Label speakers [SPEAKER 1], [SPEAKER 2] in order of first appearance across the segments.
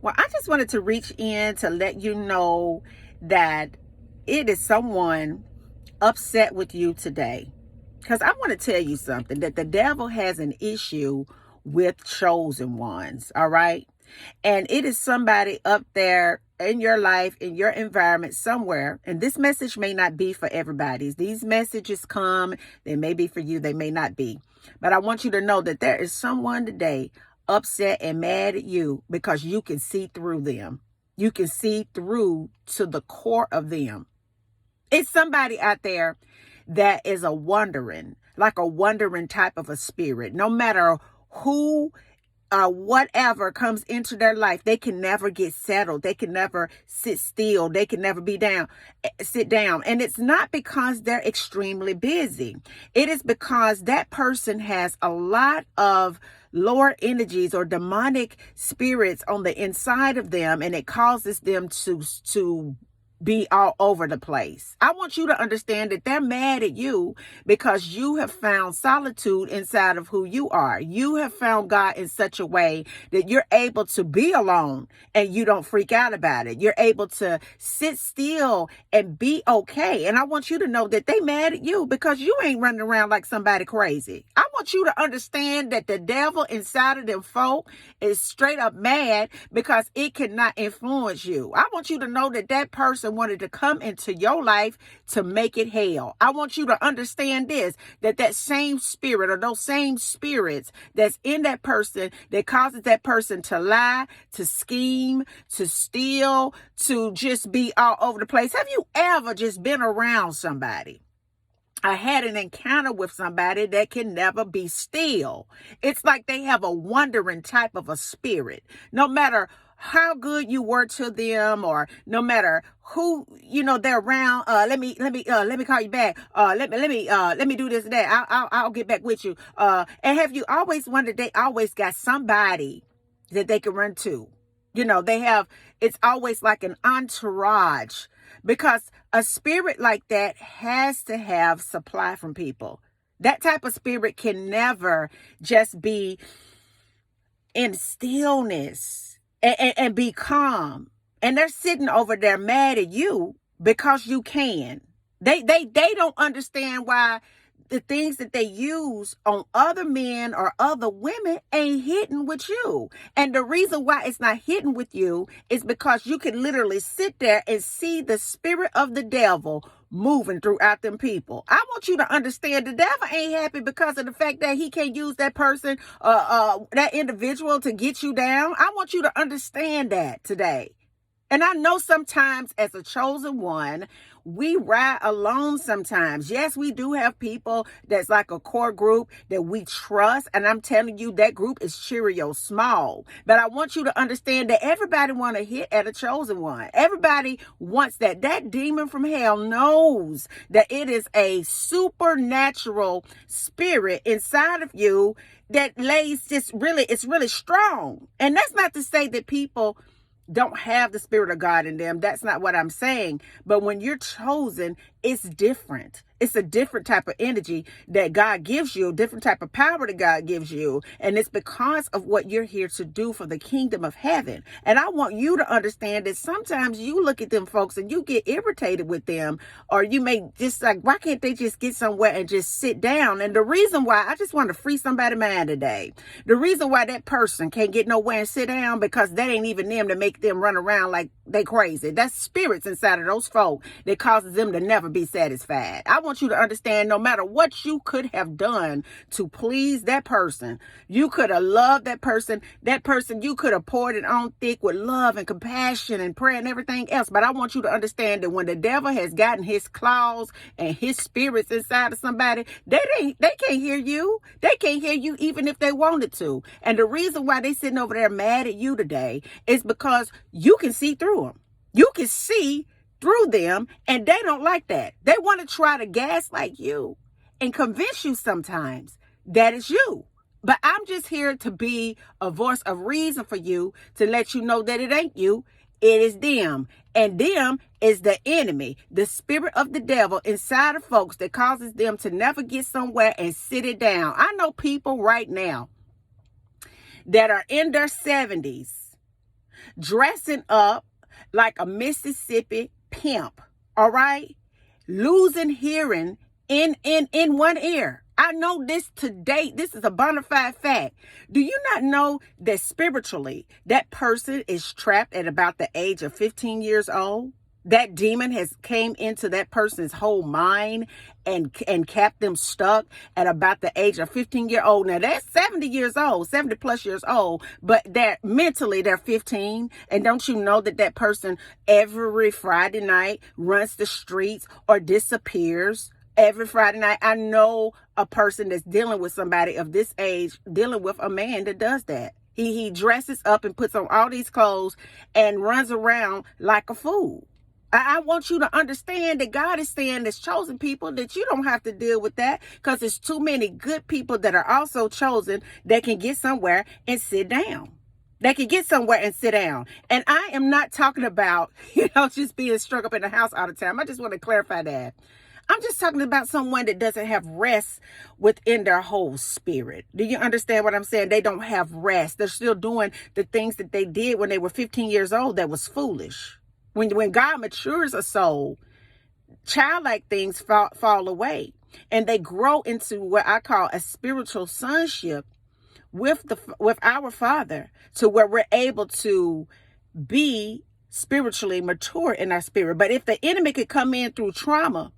[SPEAKER 1] Well, I just wanted to reach in to let you know that it is someone upset with you today. Because I want to tell you something, that the devil has an issue with chosen ones, all right? And it is somebody up there in your life, in your environment somewhere. And this message may not be for everybody. These messages come, they may be for you, they may not be. But I want you to know that there is someone today upset and mad at you because you can see through them. You can see through to the core of them. It's somebody out there that is like a wandering type of a spirit. No matter who whatever comes into their life, they can never get settled. They can never sit still. They can never sit down. And it's not because they're extremely busy. It is because that person has a lot of lower energies or demonic spirits on the inside of them, and it causes them to be all over the place. I want you to understand that they're mad at you because you have found solitude inside of who you are. You have found God in such a way that you're able to be alone and you don't freak out about it. You're able to sit still and be okay. And I want you to know that they mad at you because you ain't running around like somebody crazy. I want you to understand that the devil inside of them folk is straight up mad because it cannot influence you. I want you to know that that person wanted to come into your life to make it hell. I want you to understand this, that same spirit or those same spirits that's in that person that causes that person to lie, to scheme, to steal, to just be all over the place. Have you ever just been around somebody? I had an encounter with somebody that can never be still. It's like they have a wandering type of a spirit. No matter how good you were to them, or no matter who they're around. Let me call you back. Let me do this and that. I'll get back with you. And have you always wondered? They always got somebody that they can run to. It's always like an entourage, because a spirit like that has to have supply from people. That type of spirit can never just be in stillness and be calm. And they're sitting over there mad at you because you can. They don't understand why the things that they use on other men or other women ain't hitting with you. And the reason why it's not hitting with you is because you can literally sit there and see the spirit of the devil moving throughout them people. I want you to understand the devil ain't happy because of the fact that he can't use that person, that individual to get you down. I want you to understand that today. And I know sometimes as a chosen one, we ride alone sometimes. Yes, we do have people that's like a core group that we trust. And I'm telling you, that group is Cheerio small. But I want you to understand that everybody want to hit at a chosen one. Everybody wants that. That demon from hell knows that it is a supernatural spirit inside of you that it's really strong. And that's not to say that people don't have the Spirit of God in them. That's not what I'm saying. But when you're chosen, it's different. It's a different type of energy that God gives you, a different type of power that God gives you. And it's because of what you're here to do for the kingdom of heaven. And I want you to understand that sometimes you look at them folks and you get irritated with them, or you may just like, why can't they just get somewhere and just sit down? And the reason why, I just want to free somebody's mind today. The reason why that person can't get nowhere and sit down, because that ain't even them to make them run around like they crazy. That's spirits inside of those folk that causes them to never be satisfied. I want you to understand, no matter what you could have done to please that person, you could have loved that person, you could have poured it on thick with love and compassion and prayer and everything else. But I want you to understand that when the devil has gotten his claws and his spirits inside of somebody, they can't hear you. They can't hear you even if they wanted to. And the reason why they sitting over there mad at you today is because you can see through them. You can see through them, and they don't like that. They want to try to gaslight you and convince you sometimes that it's you. But I'm just here to be a voice of reason for you, to let you know that it ain't you, it is them. And them is the enemy, the spirit of the devil inside of folks that causes them to never get somewhere and sit it down. I know people right now that are in their 70s dressing up like a Mississippi pimp, all right? Losing hearing in one ear. I know this to date. This is a bona fide fact. Do you not know that spiritually that person is trapped at about the age of 15 years old? That demon has came into that person's whole mind and kept them stuck at about the age of 15-year-old. Now they're 70 years old, 70 plus years old, but they're 15. And don't you know that that person every Friday night runs the streets or disappears? Every Friday night, I know a person that's dealing with somebody of this age, dealing with a man that does that. He dresses up and puts on all these clothes and runs around like a fool. I want you to understand that God is saying as chosen people that you don't have to deal with that, because there's too many good people that are also chosen that can get somewhere and sit down. They can get somewhere and sit down. And I am not talking about, just being struck up in the house all the time. I just want to clarify that. I'm just talking about someone that doesn't have rest within their whole spirit. Do you understand what I'm saying? They don't have rest. They're still doing the things that they did when they were 15 years old that was foolish. When God matures a soul, childlike things fall away, and they grow into what I call a spiritual sonship with our Father, to where we're able to be spiritually mature in our spirit. But if the enemy could come in through trauma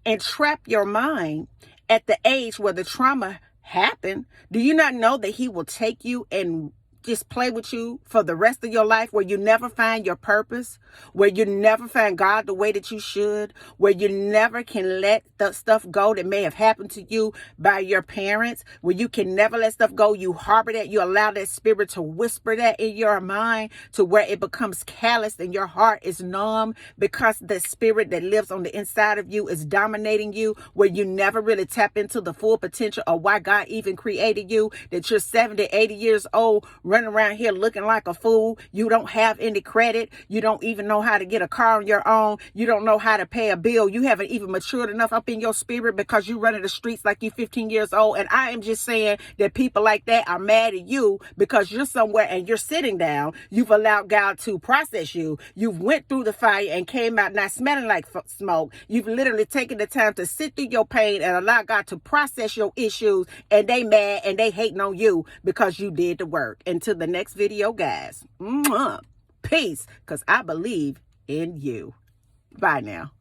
[SPEAKER 1] and trap your mind at the age where the trauma happened, do you not know that he will take you and just play with you for the rest of your life, where you never find your purpose, where you never find God the way that you should, where you never can let the stuff go that may have happened to you by your parents, where you can never let stuff go. You harbor that, you allow that spirit to whisper that in your mind to where it becomes callous and your heart is numb, because the spirit that lives on the inside of you is dominating you, where you never really tap into the full potential of why God even created you, that you're 70, 80 years old, running around here looking like a fool. You don't have any credit. You don't even know how to get a car on your own. You don't know how to pay a bill. You haven't even matured enough up in your spirit because you run in the streets like you're 15 years old. And I am just saying that people like that are mad at you because you're somewhere and you're sitting down. You've allowed God to process you. You've went through the fire and came out not smelling like smoke. You've literally taken the time to sit through your pain and allow God to process your issues, and they mad and they hating on you because you did the work. Until the next video, guys. Peace, because I believe in you. Bye now.